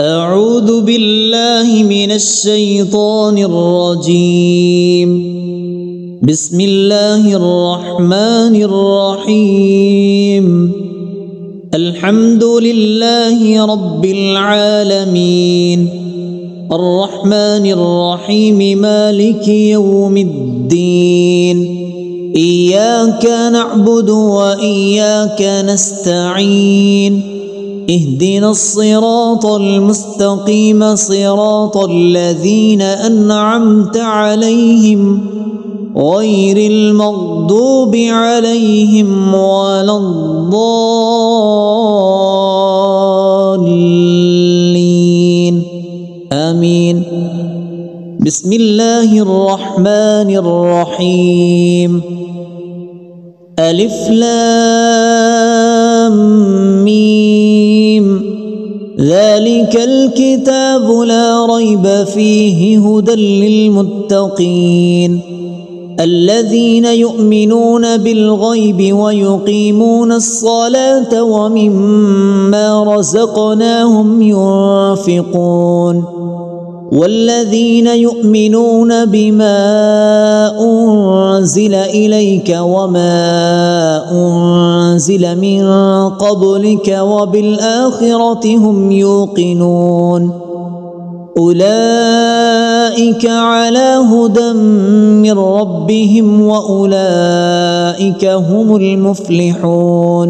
أعوذ بالله من الشيطان الرجيم. بسم الله الرحمن الرحيم. الحمد لله رب العالمين الرحمن الرحيم مالك يوم الدين. إياك نعبد وإياك نستعين. اهدنا الصراط المستقيم صراط الذين أنعمت عليهم غير المغضوب عليهم ولا الضالين آمين. بسم الله الرحمن الرحيم. ألف لام ميم. ذلك الكتاب لا ريب فيه هدى للمتقين الذين يؤمنون بالغيب ويقيمون الصلاة ومما رزقناهم ينفقون والذين يؤمنون بما أنزل إليك وما أنزل من قبلك وبالآخرة هم يوقنون أولئك على هدى من ربهم وأولئك هم المفلحون.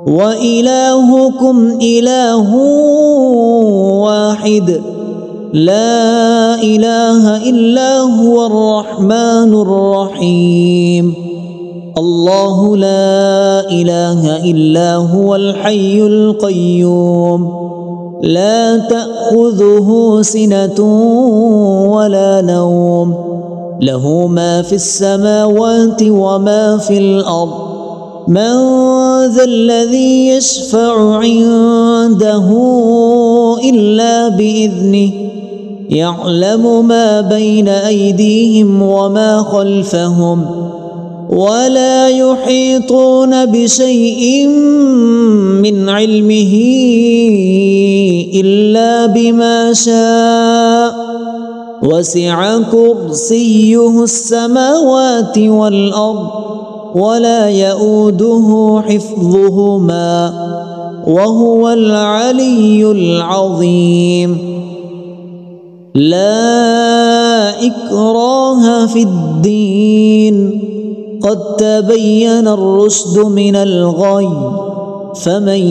وإلهكم إله واحد لا إله إلا هو الرحمن الرحيم. الله لا إله إلا هو الحي القيوم لا تأخذه سنة ولا نوم له ما في السماوات وما في الأرض. من ذا الذي يشفع عنده إلا بإذنه يعلم ما بين أيديهم وما خلفهم ولا يحيطون بشيء من علمه إلا بما شاء وسع كرسيه السماوات والأرض ولا يؤوده حفظهما وهو العلي العظيم. لا إكراه في الدين قد تبين الرشد من الغي فمن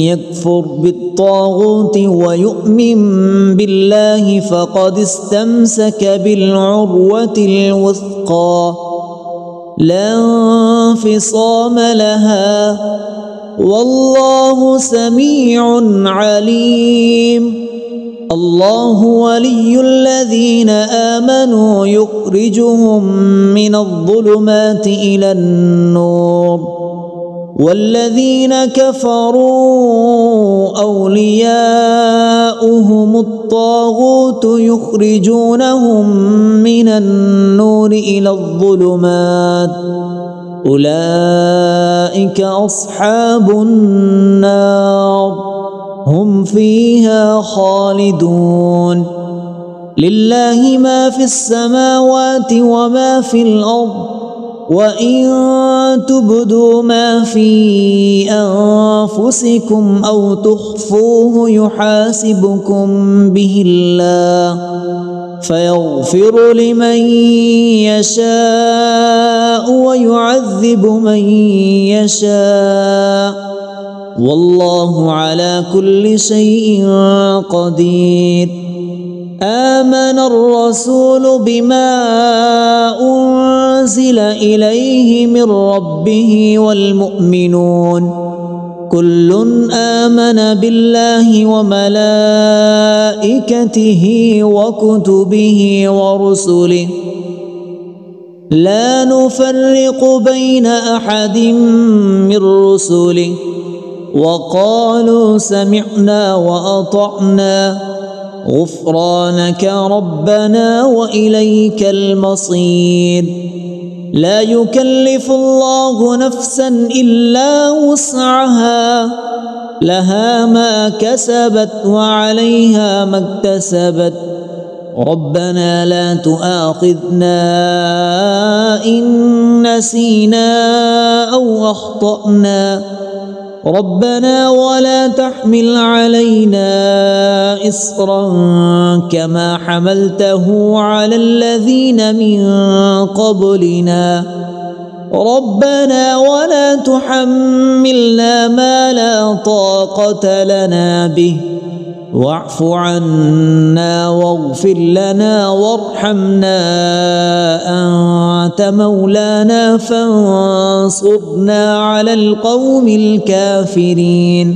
يكفر بالطاغوت ويؤمن بالله فقد استمسك بالعروة الوثقى لا انفصام لها والله سميع عليم. الله ولي الذين آمنوا يخرجهم من الظلمات إلى النور والذين كفروا أولياؤهم الطاغوت يخرجونهم من النور إلى الظلمات أولئك أصحاب النار هم فيها خالدون. لله ما في السماوات وما في الأرض وإن تبدوا ما في أنفسكم أو تخفوه يحاسبكم به الله فيغفر لمن يشاء ويعذب من يشاء والله على كل شيء قدير. آمن الرسول بما أنزل إليه من ربه والمؤمنون كل آمن بالله وملائكته وكتبه ورسله لا نفرق بين أحد من رسله وقالوا سمعنا وأطعنا غفرانك ربنا وإليك المصير. لا يكلف الله نفسا إلا وسعها لها ما كسبت وعليها ما اكتسبت ربنا لا تؤاخذنا إن نسينا أو أخطأنا ربنا ولا تحمل علينا إصرا كما حملته على الذين من قبلنا ربنا ولا تحملنا ما لا طاقة لنا به واعف عنا واغفر لنا وارحمنا أنت مولانا فانصرنا على القوم الكافرين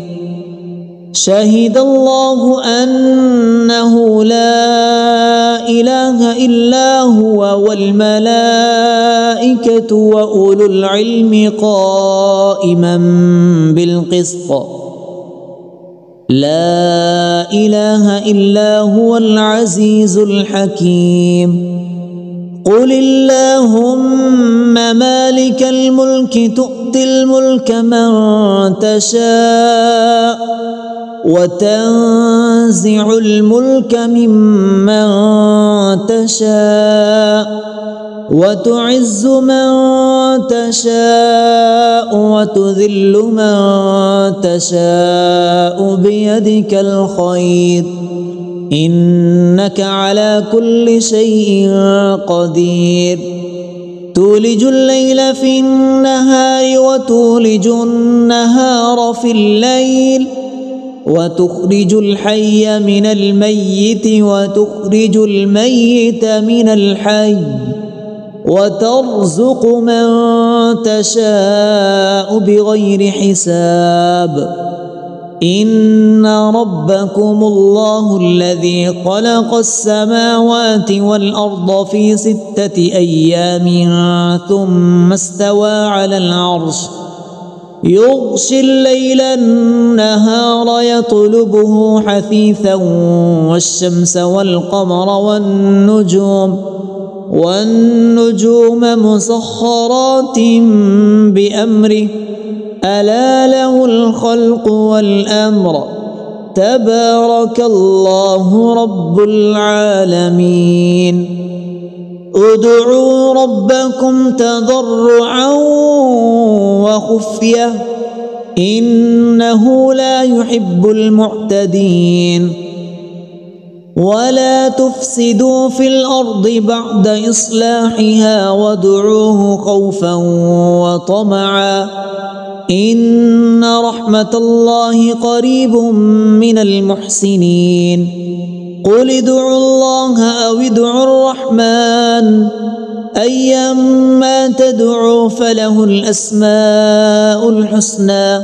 شهد الله أنه لا إله إلا هو والملائكة وأولو العلم قائما بالقسط لا إله إلا هو العزيز الحكيم قل اللهم مالك الملك تؤتي الملك من تشاء وتنزع الملك ممن تشاء وتعز من تشاء وتذل من تشاء بيدك الخير إنك على كل شيء قدير تولج الليل في النهار وتولج النهار في الليل وتخرج الحي من الميت وتخرج الميت من الحي وترزق من تشاء بغير حساب إن ربكم الله الذي خلق السماوات والأرض في 6 أيام ثم استوى على العرش يغشي الليل النهار يطلبه حثيثا والشمس والقمر والنجوم مسخرات بأمره ألا له الخلق والأمر تبارك الله رب العالمين ادعوا ربكم تضرعا وخفية إنه لا يحب المعتدين ولا تفسدوا في الأرض بعد إصلاحها وادعوه خوفا وطمعا إن رحمة الله قريب من المحسنين قل ادعوا الله أو ادعوا الرحمن أيما تدعوا فله الأسماء الحسنى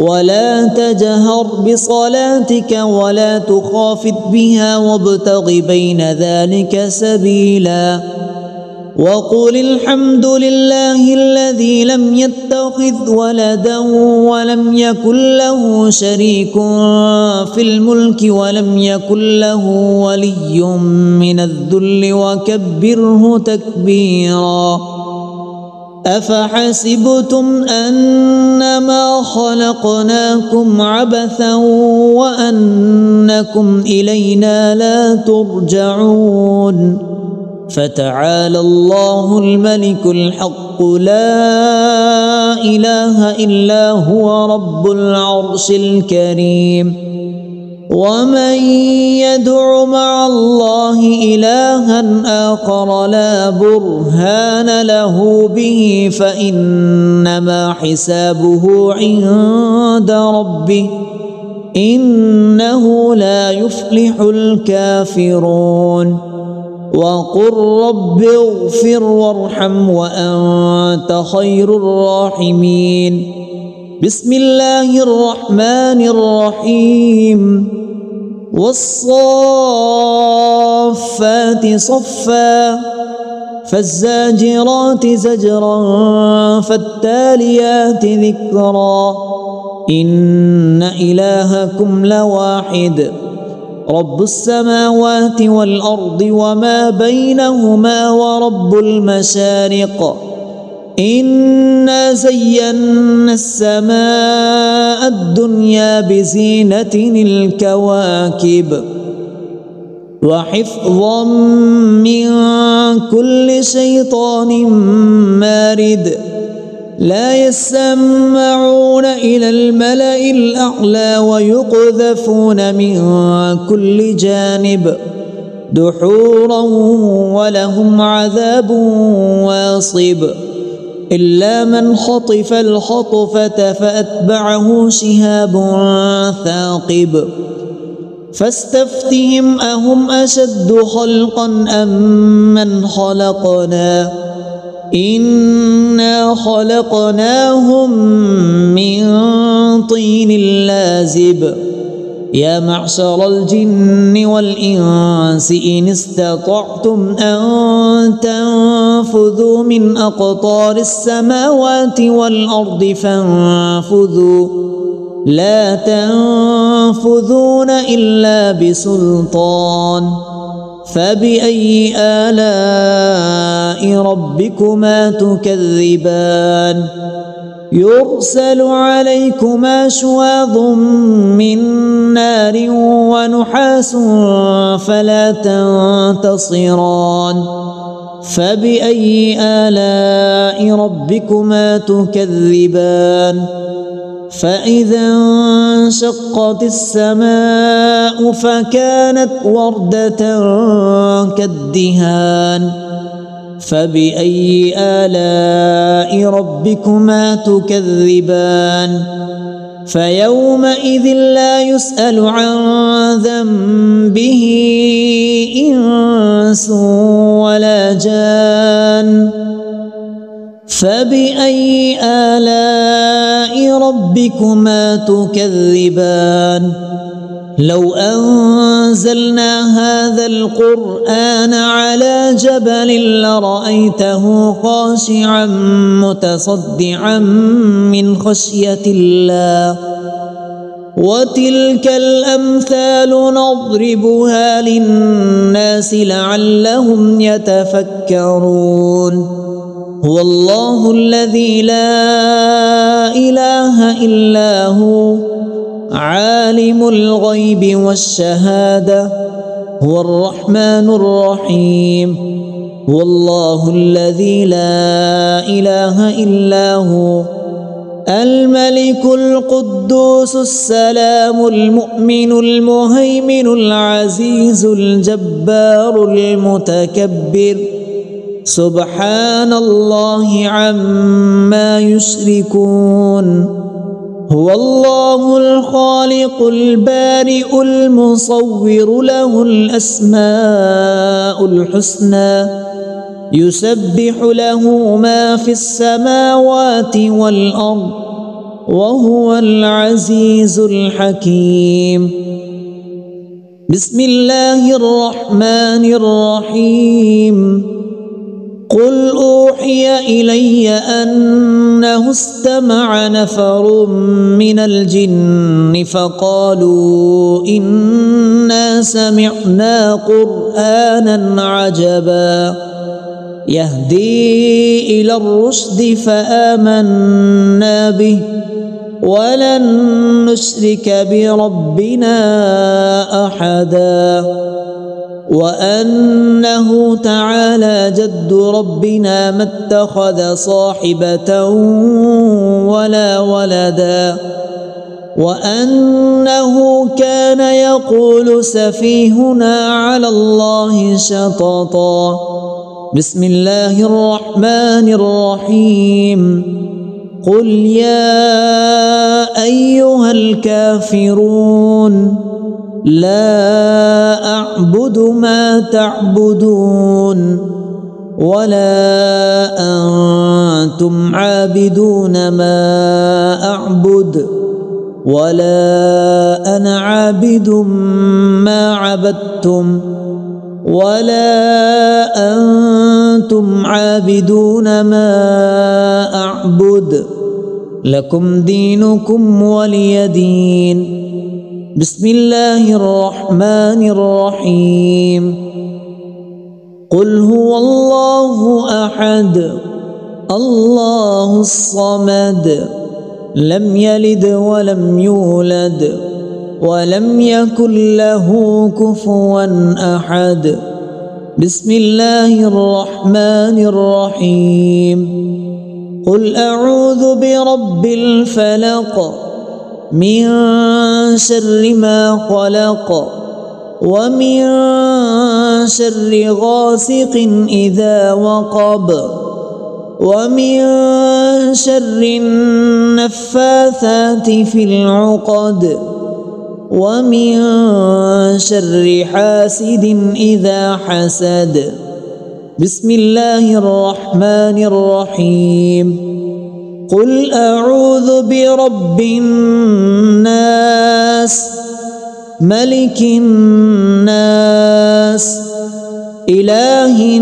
ولا تجهر بصلاتك ولا تخافت بها وابتغ بين ذلك سبيلا وقل الحمد لله الذي لم يتخذ ولدا ولم يكن له شريك في الملك ولم يكن له ولي من الذل وكبره تكبيرا أفحسبتم أنما خلقناكم عبثا وأنكم إلينا لا ترجعون فتعالى الله الملك الحق لا إله إلا هو رب العرش الكريم ومن يدع مع الله إلها آخر لا برهان له به فإنما حسابه عند ربه إنه لا يفلح الكافرون وقل رب اغفر وارحم وأنت خير الراحمين بسم الله الرحمن الرحيم والصافات صفا فالزاجرات زجرا فالتاليات ذكرا إن إلهكم لواحد رب السماوات والأرض وما بينهما ورب المشارق إنا زينا السماء الدنيا بزينة الكواكب وحفظا من كل شيطان مارد لا يسمعون إلى الملأ الأعلى ويقذفون من كل جانب دحورا ولهم عذاب واصب إلا من خطف الخطفة فأتبعه شهاب ثاقب فاستفتهم أهم أشد خلقا أم من خلقنا إنا خلقناهم من طين لازب يا معشر الجن والإنس إن استطعتم أن تنفذوا من أقطار السماوات والأرض فانفذوا لا تنفذون إلا بسلطان فبأي آلاء ربكما تكذبان يرسل عليكما شواظ من نار ونحاس فلا تنتصران فبأي آلاء ربكما تكذبان فإذا انشقت السماء فكانت وردة كالدهان فبأي آلاء ربكما تكذبان فيومئذ لا يسأل عن ذنبه إنس ولا جان فبأي آلاء ربكما تكذبان لو أنزلنا هذا القرآن على جبل لرأيته خاشعا متصدعا من خشية الله وتلك الأمثال نضربها للناس لعلهم يتفكرون هو الله الذي لا إله إلا هو عالم الغيب والشهادة هو الرحمن الرحيم هو الله الذي لا إله إلا هو الملك القدوس السلام المؤمن المهيمن العزيز الجبار المتكبر سبحان الله عما يشركون هو الله الخالق البارئ المصور له الأسماء الحسنى يسبح له ما في السماوات والأرض وهو العزيز الحكيم بسم الله الرحمن الرحيم قل أوحي إلي أنه استمع نفر من الجن فقالوا إنا سمعنا قرآنا عجبا يهدي إلى الرشد فآمنا به ولن نشرك بربنا أحدا وأنه تعالى جد ربنا ما اتخذ صاحبة ولا ولدا وأنه كان يقول سفيهنا على الله شططا بسم الله الرحمن الرحيم قل يا أيها الكافرون لا أعبد ما تعبدون ولا أنتم عابدون ما أعبد ولا أنا عابد ما عبدتم ولا أنتم عابدون ما أعبد لكم دينكم ولي دين بسم الله الرحمن الرحيم قل هو الله أحد الله الصمد لم يلد ولم يولد ولم يكن له كفوا أحد. بسم الله الرحمن الرحيم. قل أعوذ برب الفلق من شر ما خلق ومن شر غاسق إذا وقب ومن شر النفاثات في العقد ومن شر حاسد إذا حسد. بسم الله الرحمن الرحيم. قل أعوذ برب الناس ملك الناس إله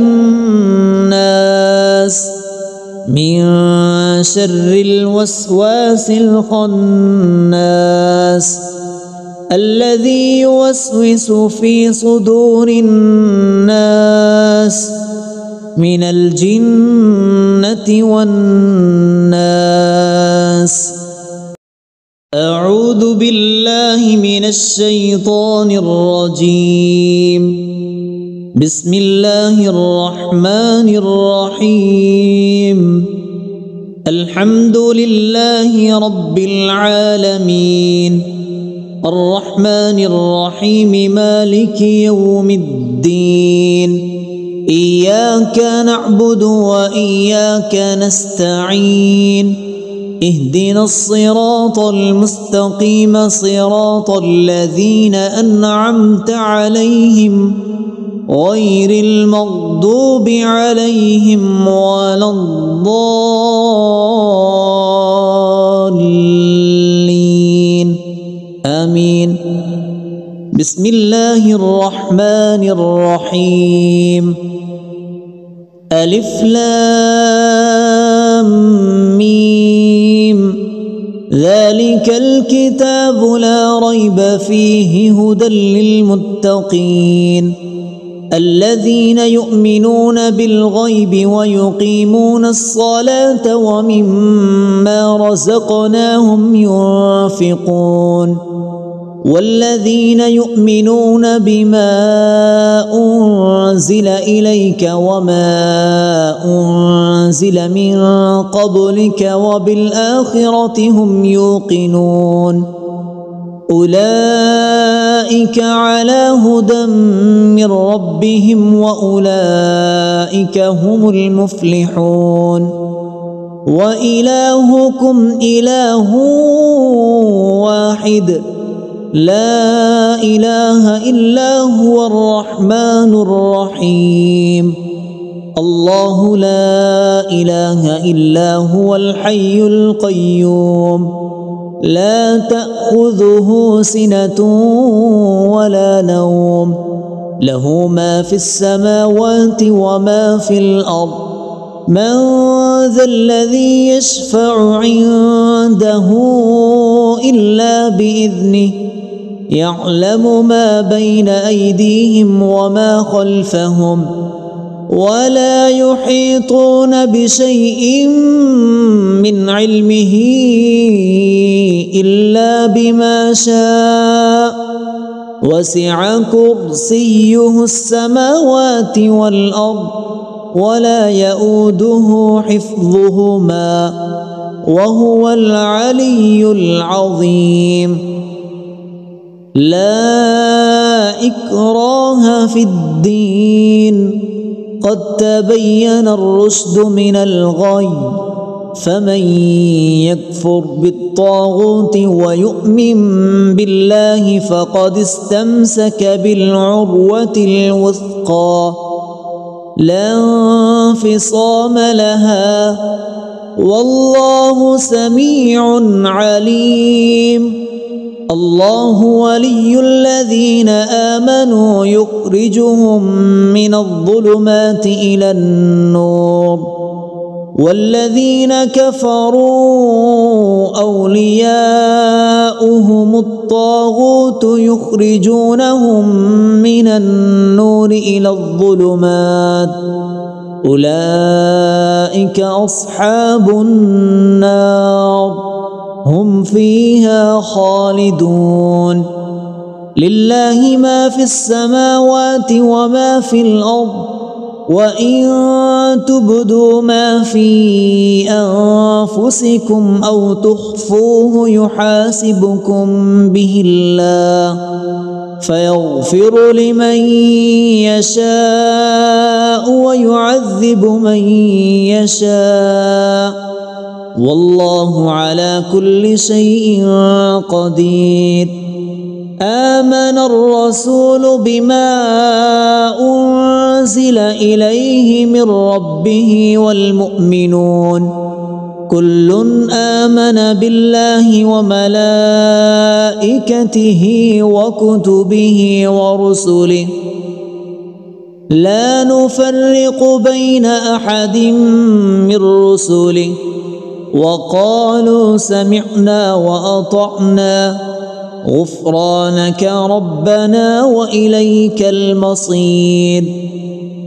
الناس من شر الوسواس الخناس الذي يوسوس في صدور الناس من الجنة والناس. أعوذ بالله من الشيطان الرجيم. بسم الله الرحمن الرحيم. الحمد لله رب العالمين الرحمن الرحيم مالك يوم الدين. إياك نعبد وإياك نستعين. اهدنا الصراط المستقيم صراط الذين أنعمت عليهم غير المغضوب عليهم ولا الضالين. آمين. بسم الله الرحمن الرحيم. ألف لام ميم. ذلك الكتاب لا ريب فيه هدى للمتقين الذين يؤمنون بالغيب ويقيمون الصلاة ومما رزقناهم ينفقون والذين يؤمنون بما أنزل إليك وما أنزل من قبلك وبالآخرة هم يوقنون أولئك على هدى من ربهم وأولئك هم المفلحون. وإلهكم إله واحد لا إله إلا هو الرحمن الرحيم. الله لا إله إلا هو الحي القيوم لا تأخذه سنة ولا نوم له ما في السماوات وما في الأرض. من ذا الذي يشفع عنده إلا بإذنه يعلم ما بين أيديهم وما خلفهم ولا يحيطون بشيء من علمه إلا بما شاء وسع كرسيه السماوات والأرض ولا يؤوده حفظهما وهو العلي العظيم. لا إكراه في الدين قد تبين الرشد من الغي فمن يكفر بالطاغوت ويؤمن بالله فقد استمسك بالعروة الوثقى لا انفصام لها والله سميع عليم. الله ولي الذين آمنوا يخرجهم من الظلمات إلى النور والذين كفروا أولياؤهم الطاغوت يخرجونهم من النور إلى الظلمات أولئك أصحاب النار هم فيها خالدون لله ما في السماوات وما في الأرض وإن تبدوا ما في أنفسكم أو تخفوه يحاسبكم به الله فيغفر لمن يشاء ويعذب من يشاء والله على كل شيء قدير آمن الرسول بما أنزل إليه من ربه والمؤمنون كل آمن بالله وملائكته وكتبه ورسله لا نفرق بين أحد من رسله وقالوا سمعنا وأطعنا غفرانك ربنا وإليك المصير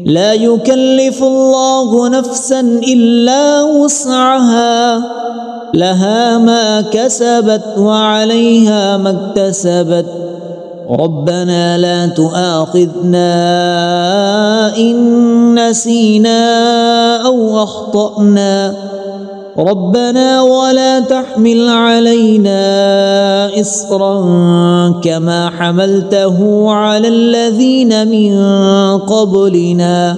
لا يكلف الله نفسا إلا وسعها لها ما كسبت وعليها ما اكتسبت ربنا لا تؤاخذنا إن نسينا أو أخطأنا ربنا ولا تحمل علينا إصرا كما حملته على الذين من قبلنا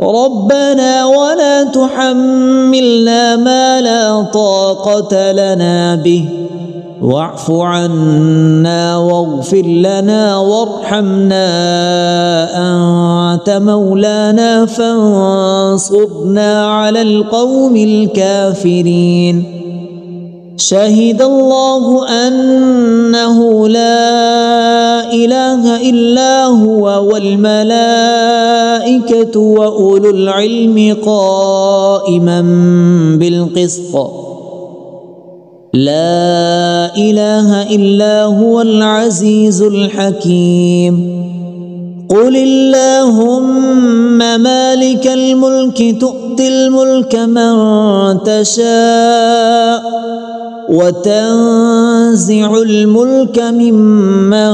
ربنا ولا تحملنا ما لا طاقة لنا به واعف عنا واغفر لنا وارحمنا أنت مولانا فانصرنا على القوم الكافرين شهد الله أنه لا إله إلا هو والملائكة وأولو العلم قائما بالقسط لا إله إلا هو العزيز الحكيم قل اللهم مالك الملك تؤتي الملك من تشاء وتنزع الملك ممن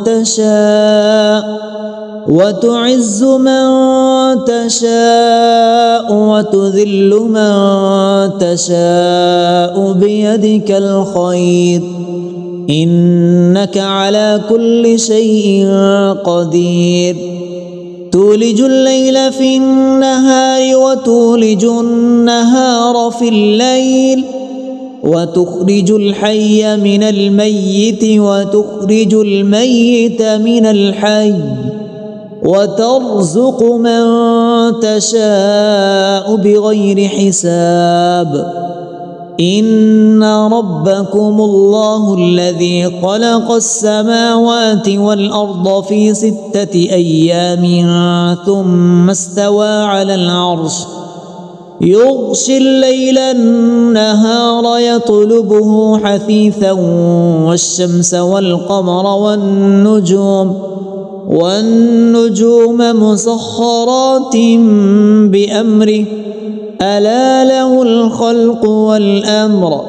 تشاء وتعز من تشاء وتذل من تشاء بيدك الخير إنك على كل شيء قدير تولج الليل في النهار وتولج النهار في الليل وتخرج الحي من الميت وتخرج الميت من الحي وترزق من تشاء بغير حساب إن ربكم الله الذي خلق السماوات والأرض في 6 أيام ثم استوى على العرش يغشي الليل النهار يطلبه حثيثا والشمس والقمر والنجوم مسخرات بأمره ألا له الخلق والأمر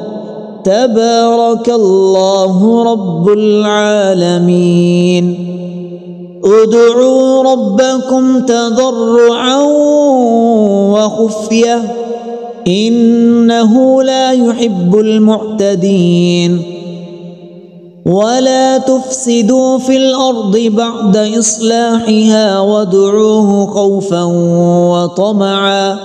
تبارك الله رب العالمين ادعوا ربكم تضرعا وخفية إنه لا يحب المعتدين ولا تفسدوا في الأرض بعد إصلاحها وادعوه خوفا وطمعا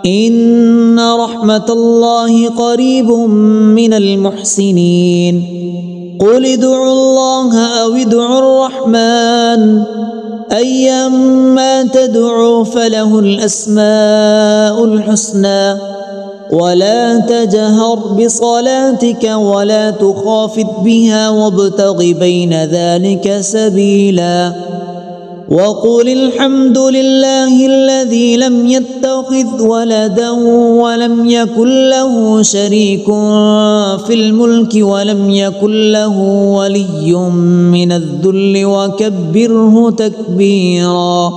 إن رحمة الله قريب من المحسنين قل ادعوا الله أو ادعوا الرحمن أيما تدعوا فله الأسماء الحسنى ولا تجهر بصلاتك ولا تخافت بها وابتغ بين ذلك سبيلا وقل الحمد لله الذي لم يتخذ ولدا ولم يكن له شريك في الملك ولم يكن له ولي من الذل وكبره تكبيرا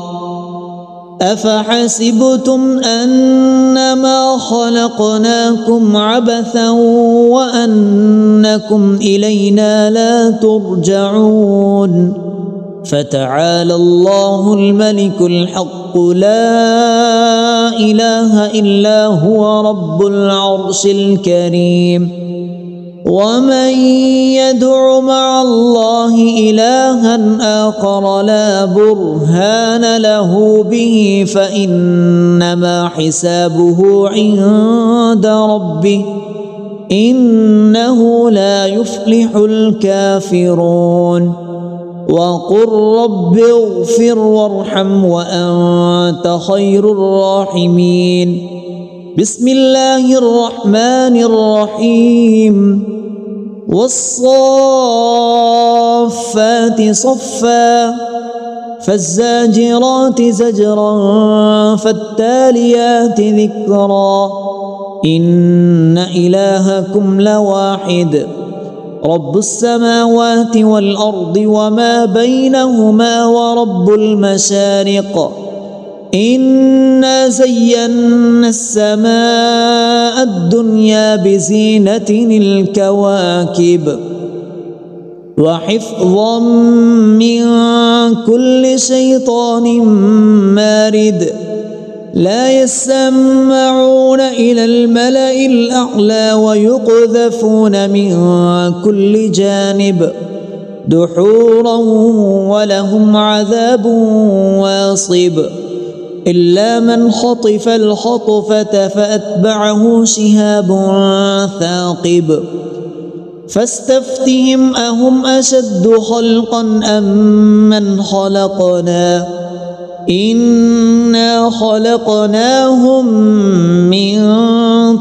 أفحسبتم أنما خلقناكم عبثا وأنكم إلينا لا ترجعون فتعالى الله الملك الحق لا إله إلا هو رب العرش الكريم ومن يدع مع الله إلها آخر لا برهان له به فإنما حسابه عند ربه إنه لا يفلح الكافرون وقل رب اغفر وارحم وأنت خير الراحمين بسم الله الرحمن الرحيم والصافات صفا فالزاجرات زجرا فالتاليات ذكرا إن إلهكم لواحد رب السماوات والأرض وما بينهما ورب المشارق إنا زينا السماء الدنيا بزينة الكواكب وحفظا من كل شيطان مارد لا يسمعون إلى الملأ الأعلى ويقذفون من كل جانب دحورا ولهم عذاب واصب إلا من خطف الخطفة فأتبعه شهاب ثاقب فاستفتهم أهم أشد خلقا أم من خلقنا إنا خلقناهم من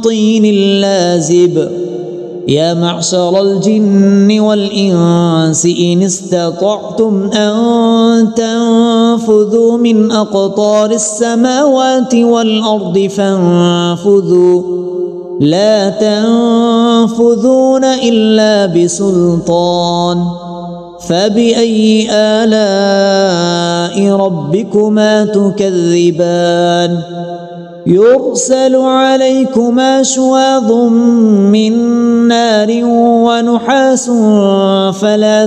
طين لازب يا معشر الجن والإنس إن استطعتم أن تنفذوا من أقطار السماوات والأرض فانفذوا لا تنفذون إلا بسلطان فبأي آلاء ربكما تكذبان يرسل عليكما شواظ من نار ونحاس فلا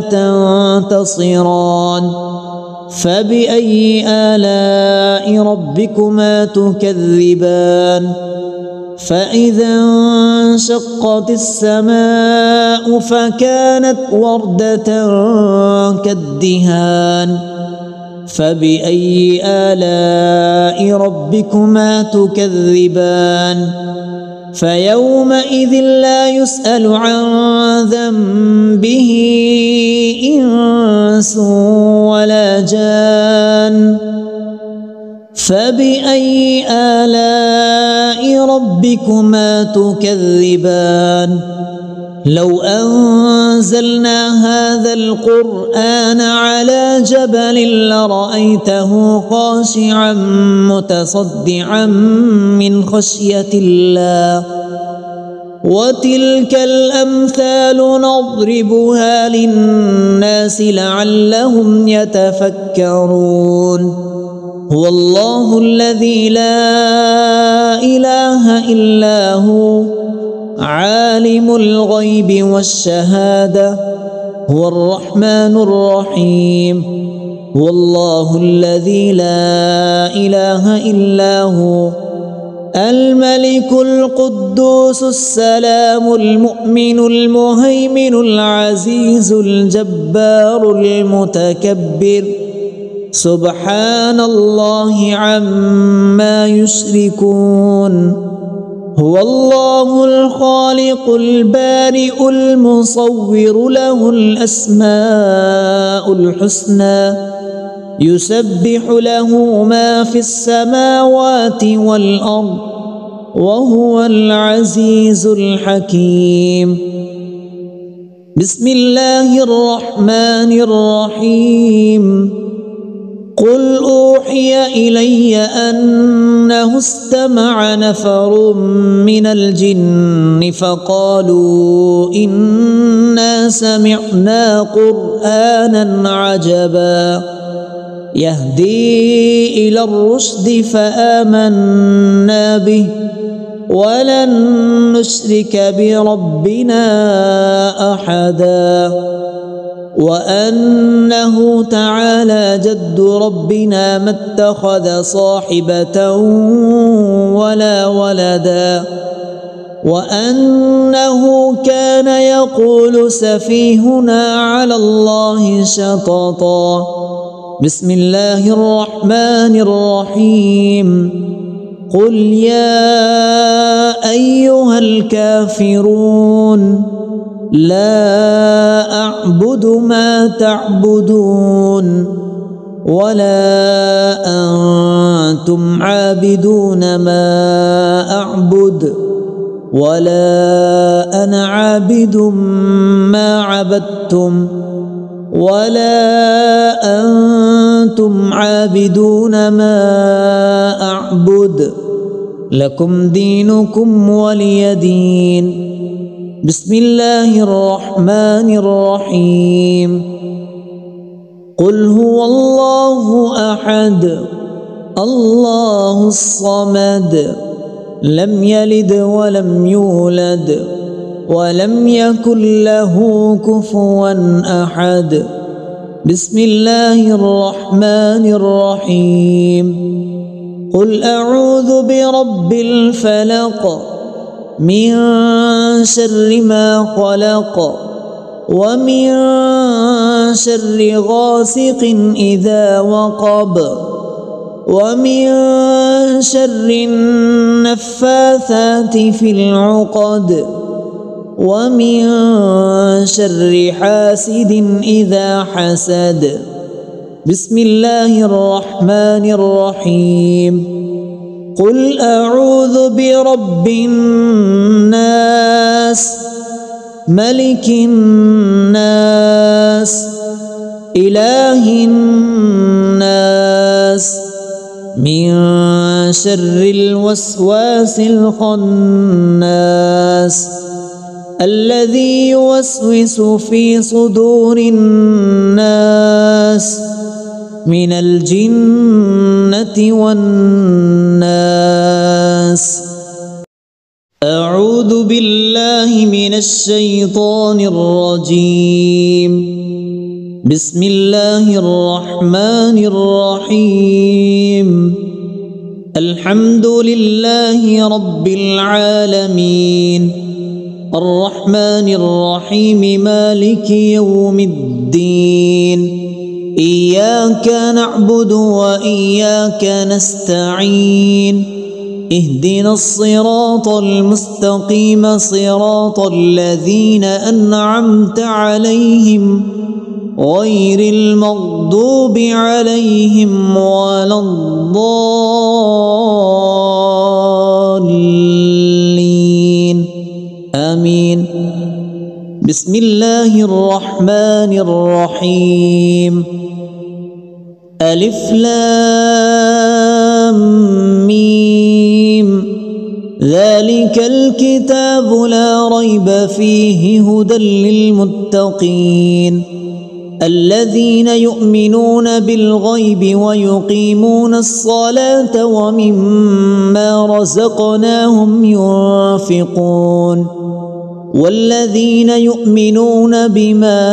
تنتصران فبأي آلاء ربكما تكذبان فإذا انشقت السماء فكانت وردة كالدهان فبأي آلاء ربكما تكذبان فيومئذ لا يسأل عن ذنبه إنس ولا جان فبأي آلاء ربكما تكذبان لو أنزلنا هذا القرآن على جبل لرأيته خاشعا متصدعا من خشية الله وتلك الأمثال نضربها للناس لعلهم يتفكرون هو الله الذي لا إله إلا هو عالم الغيب والشهادة هو الرحمن الرحيم هو الله الذي لا إله إلا هو الملك القدوس السلام المؤمن المهيمن العزيز الجبار المتكبر سبحان الله عما يشركون هو الله الخالق البارئ المصور له الأسماء الحسنى يسبح له ما في السماوات والأرض وهو العزيز الحكيم بسم الله الرحمن الرحيم قل أوحي إلي أنه استمع نفر من الجن فقالوا إنا سمعنا قرآنا عجبا يهدي إلى الرشد فآمنا به ولن نشرك بربنا أحدا وأنه تعالى جد ربنا ما اتخذ صاحبة ولا ولدا وأنه كان يقول سفيهنا على الله شططا. بسم الله الرحمن الرحيم. قل يا أيها الكافرون لا أعبد ما تعبدون ولا أنتم عابدون ما أعبد ولا أنا عابد ما عبدتم ولا أنتم عابدون ما أعبد لكم دينكم ولي دين. بسم الله الرحمن الرحيم. قل هو الله أحد الله الصمد لم يلد ولم يولد ولم يكن له كفوا أحد. بسم الله الرحمن الرحيم. قل أعوذ برب الفلق من شر ما خلق ومن شر غاسق إذا وقب ومن شر النفاثات في العقد ومن شر حاسد إذا حسد. بسم الله الرحمن الرحيم. قل أعوذ برب الناس ملك الناس إله الناس من شر الوسواس الخناس الذي يوسوس في صدور الناس من الجنة والناس. أعوذ بالله من الشيطان الرجيم. بسم الله الرحمن الرحيم. الحمد لله رب العالمين الرحمن الرحيم مالك يوم الدين إياك نعبد وإياك نستعين اهدنا الصراط المستقيم صراط الذين أنعمت عليهم غير المغضوب عليهم ولا الضالين آمين. بسم الله الرحمن الرحيم. ألف لام ميم ذلك الكتاب لا ريب فيه هدى للمتقين الذين يؤمنون بالغيب ويقيمون الصلاة ومما رزقناهم ينفقون والذين يؤمنون بما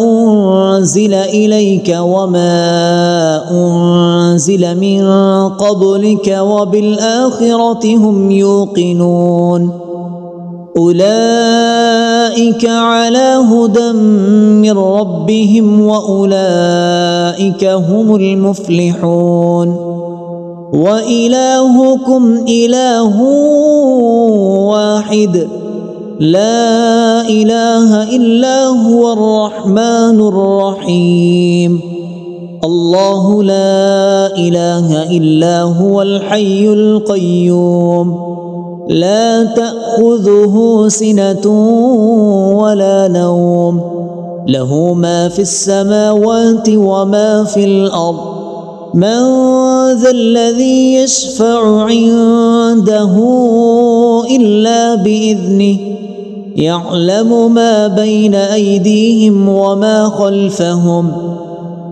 أنزل إليك وما أنزل من قبلك وبالآخرة هم يوقنون أولئك على هدى من ربهم وأولئك هم المفلحون. وإلهكم إله واحد لا إله إلا هو الرحمن الرحيم. الله لا إله إلا هو الحي القيوم لا تأخذه سنة ولا نوم له ما في السماوات وما في الأرض من ذا الذي يشفع عنده إلا بإذنه يعلم ما بين أيديهم وما خلفهم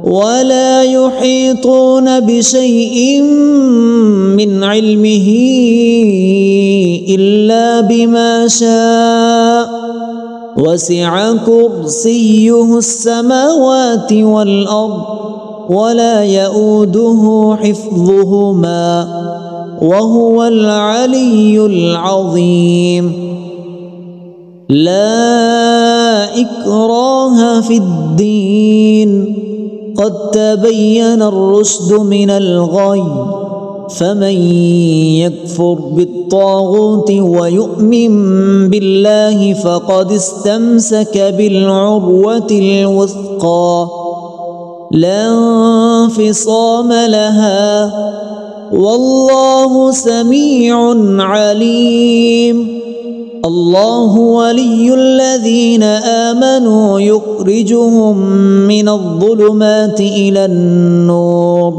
ولا يحيطون بشيء من علمه إلا بما شاء وسع كرسيه السماوات والأرض ولا يؤوده حفظهما وهو العلي العظيم. لا إكراه في الدين قد تبين الرشد من الغي فمن يكفر بالطاغوت ويؤمن بالله فقد استمسك بالعروة الوثقى لا انفصام لها والله سميع عليم. الله ولي الذين آمنوا يخرجهم من الظلمات إلى النور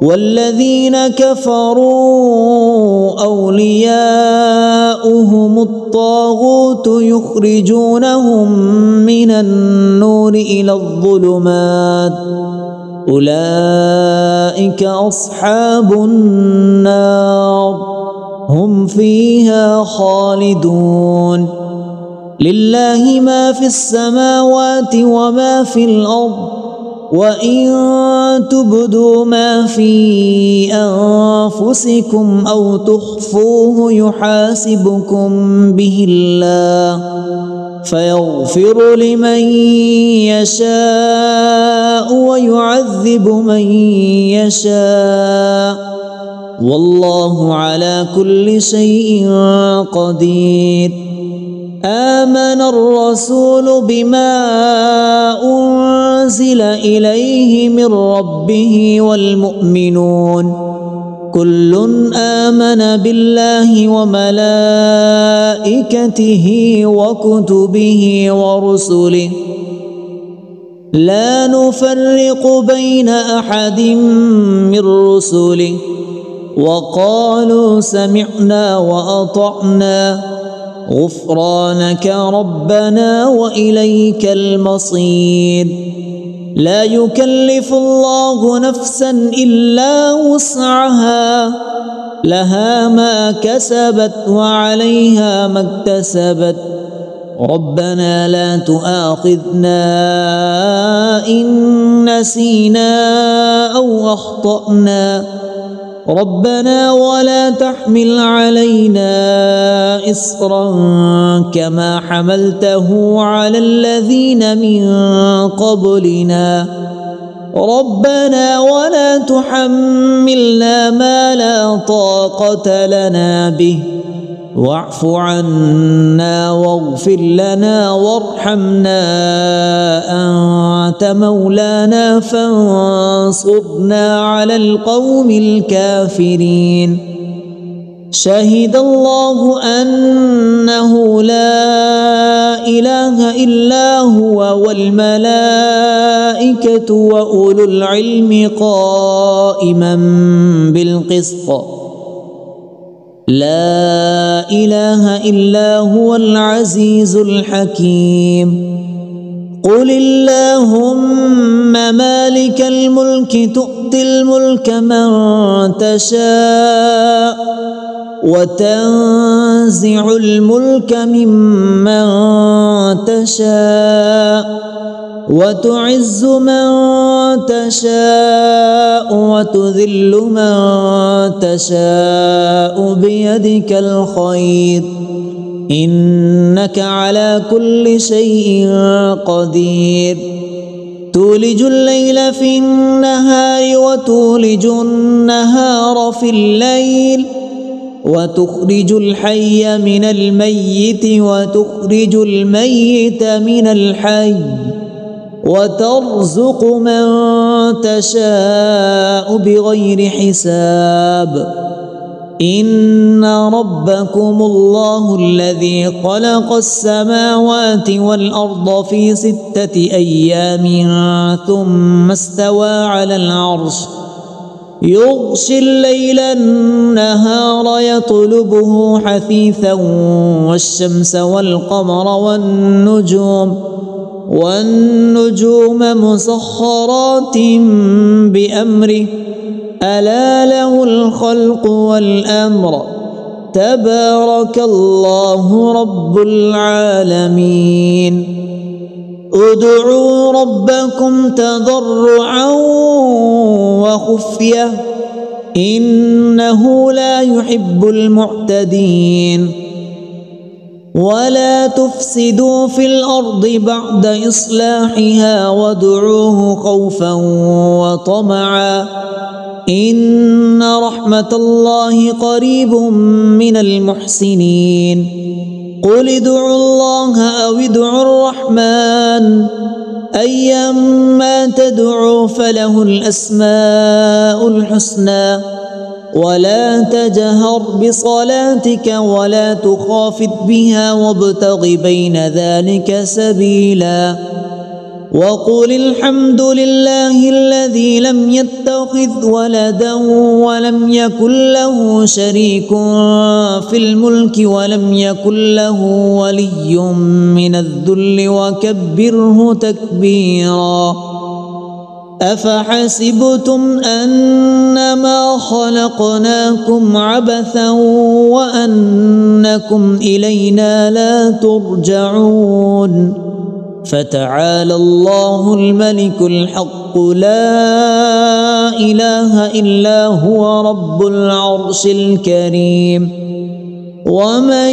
والذين كفروا أولياؤهم الطاغوت يخرجونهم من النور إلى الظلمات أولئك أصحاب النار هم فيها خالدون. لله ما في السماوات وما في الأرض وإن تبدوا ما في أنفسكم أو تخفوه يحاسبكم به الله فيغفر لمن يشاء ويعذب من يشاء والله على كل شيء قدير. آمن الرسول بما أنزل إليه من ربه والمؤمنون كل آمن بالله وملائكته وكتبه ورسله لا نفرق بين أحد من رسله وقالوا سمعنا وأطعنا غفرانك ربنا وإليك المصير. لا يكلف الله نفسا إلا وسعها لها ما كسبت وعليها ما اكتسبت ربنا لا تؤاخذنا إن نسينا أو أخطأنا ربنا ولا تحمل علينا إصرا كما حملته على الذين من قبلنا ربنا ولا تحملنا ما لا طاقة لنا به واعف عنا واغفر لنا وارحمنا أنت مولانا فانصرنا على القوم الكافرين. شهد الله أنه لا إله إلا هو والملائكة وأولو العلم قائما بالقسط لا إله إلا هو العزيز الحكيم. قل اللهم مالك الملك تؤتي الملك من تشاء وتنزع الملك ممن تشاء وتعز من تشاء وتذل من تشاء بيدك الخير إنك على كل شيء قدير. تولج الليل في النهار وتولج النهار في الليل وتخرج الحي من الميت وتخرج الميت من الحي وترزق من تشاء بغير حساب. إن ربكم الله الذي خلق السماوات والأرض في 6 أيام ثم استوى على العرش يغشي الليل النهار يطلبه حثيثا والشمس والقمر والنجوم والنجوم مسخرات بأمره ألا له الخلق والأمر تبارك الله رب العالمين ادعوا ربكم تضرعا وخفية إنه لا يحب المعتدين ولا تفسدوا في الأرض بعد إصلاحها وادعوه خوفا وطمعا إن رحمة الله قريب من المحسنين قل ادعوا الله أو ادعوا الرحمن أيما تدعوا فله الأسماء الحسنى ولا تجهر بصلاتك ولا تخافت بها وابتغ بين ذلك سبيلا وقل الحمد لله الذي لم يتخذ ولدا ولم يكن له شريك في الملك ولم يكن له ولي من الذل وكبره تكبيرا أفحسبتم أنما خلقناكم عبثا وأنكم إلينا لا ترجعون فتعالى الله الملك الحق لا إله إلا هو رب العرش الكريم ومن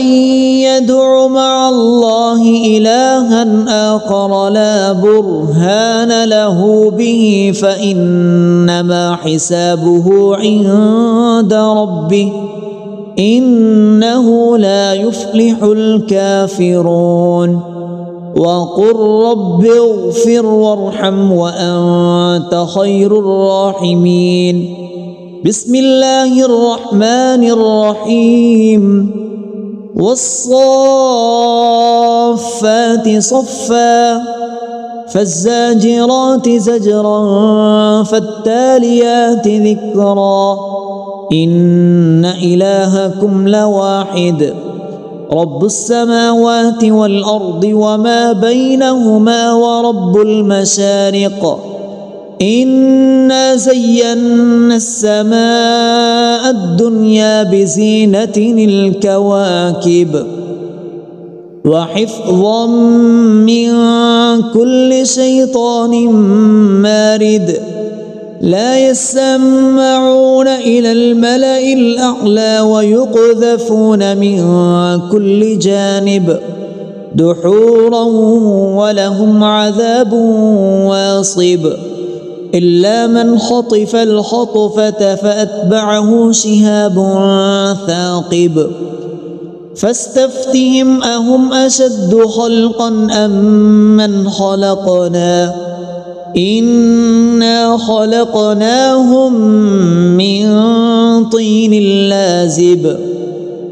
يدع مع الله إلها آخر لا برهان له به فإنما حسابه عند ربه إنه لا يفلح الكافرون وقل رب اغفر وارحم وأنت خير الراحمين بسم الله الرحمن الرحيم والصافات صفا فالزاجرات زجرا فالتاليات ذكرا إن إلهكم لواحد رب السماوات والأرض وما بينهما ورب المشارق إنا زينا السماء الدنيا بزينة الكواكب وحفظا من كل شيطان مارد لا يسمعون إلى الملأ الأعلى ويقذفون من كل جانب دحورا ولهم عذاب واصب إلا من خطف الخطفة فأتبعه شهاب ثاقب فاستفتهم أهم أشد خلقا أم من خلقنا إنا خلقناهم من طين لازب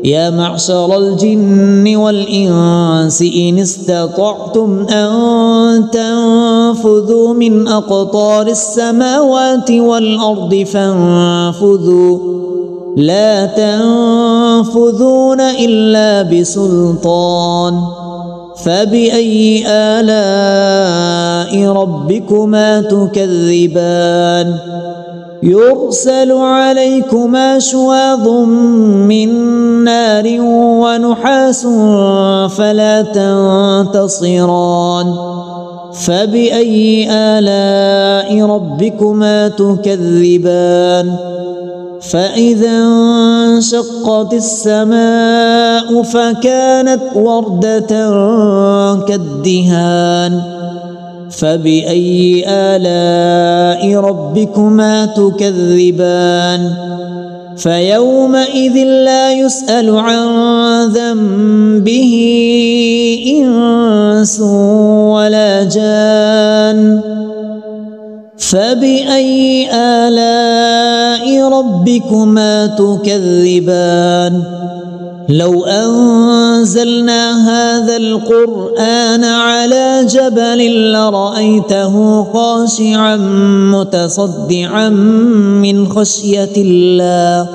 يا معشر الجن والإنس إن استطعتم أن تنفذوا من أقطار السماوات والأرض فانفذوا لا تنفذون إلا بسلطان فبأي آلاء ربكما تكذبان يرسل عليكما شواظ من نار ونحاس فلا تنتصران فبأي آلاء ربكما تكذبان فإذا انشقت السماء فكانت وردة كالدهان فبأي آلاء ربكما تكذبان فيومئذ لا يسأل عن ذنبه إنس ولا جان فبأي آلاء ربكما تكذبان لو أنزلنا هذا القرآن على جبل لرأيته خاشعا متصدعا من خشية الله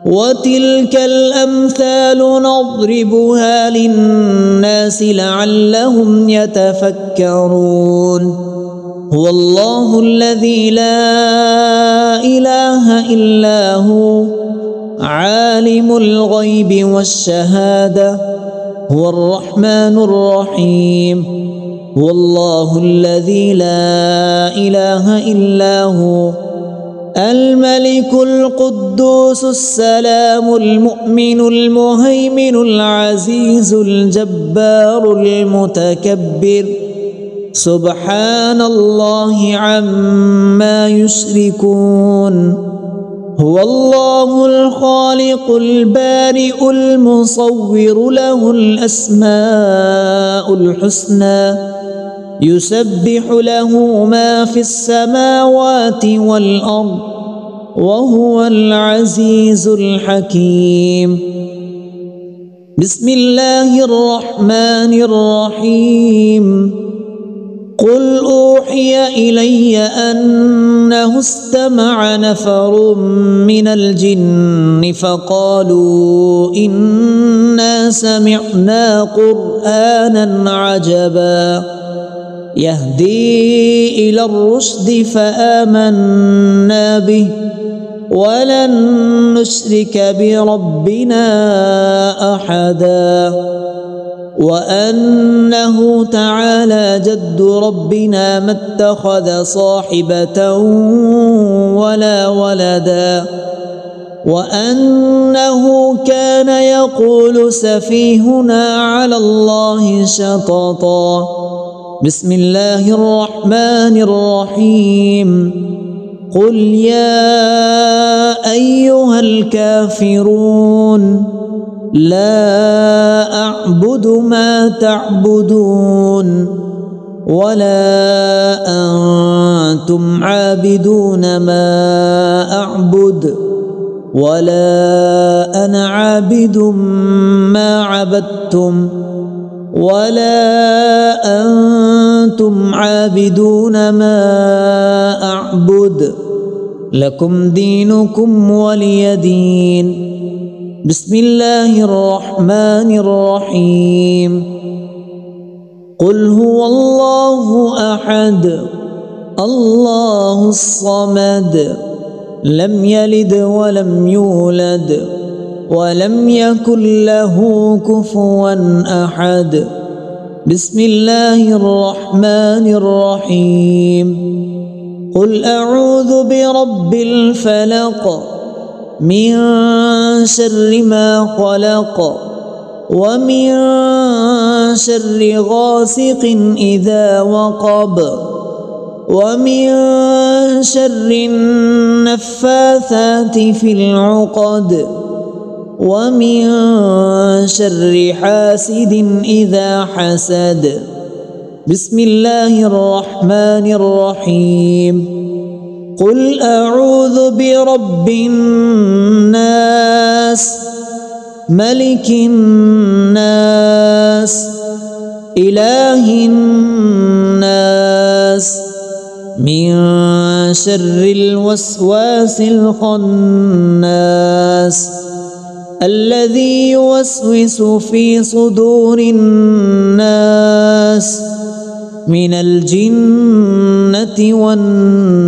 وتلك الأمثال نضربها للناس لعلهم يتفكرون هو الله الذي لا إله إلا هو عالم الغيب والشهادة هو الرحمن الرحيم هو الله الذي لا إله إلا هو الملك القدوس السلام المؤمن المهيمن العزيز الجبار المتكبر سبحان الله عما يشركون هو الله الخالق البارئ المصور له الأسماء الحسنى يسبح له ما في السماوات والأرض وهو العزيز الحكيم بسم الله الرحمن الرحيم قل أوحي إلي أنه استمع نفر من الجن فقالوا إنا سمعنا قرآنا عجبا يهدي إلى الرشد فآمنا به ولن نشرك بربنا أحدا وأنه تعالى جد ربنا ما اتخذ صاحبة ولا ولدا وأنه كان يقول سفيهنا على الله شططا بسم الله الرحمن الرحيم قل يا أيها الكافرون لا أعبد ما تعبدون ولا أنتم عابدون ما أعبد ولا أنا عابد ما عبدتم ولا أنتم عابدون ما أعبد لكم دينكم ولي دين بسم الله الرحمن الرحيم قل هو الله أحد الله الصمد لم يلد ولم يولد ولم يكن له كفوا أحد بسم الله الرحمن الرحيم قل أعوذ برب الفلق من شر ما خلق ومن شر غاسق إذا وقب ومن شر النفاثات في العقد ومن شر حاسد إذا حسد بسم الله الرحمن الرحيم قل أعوذ برب الناس ملك الناس إله الناس من شر الوسواس الخناس الذي يوسوس في صدور الناس من الجنة والناس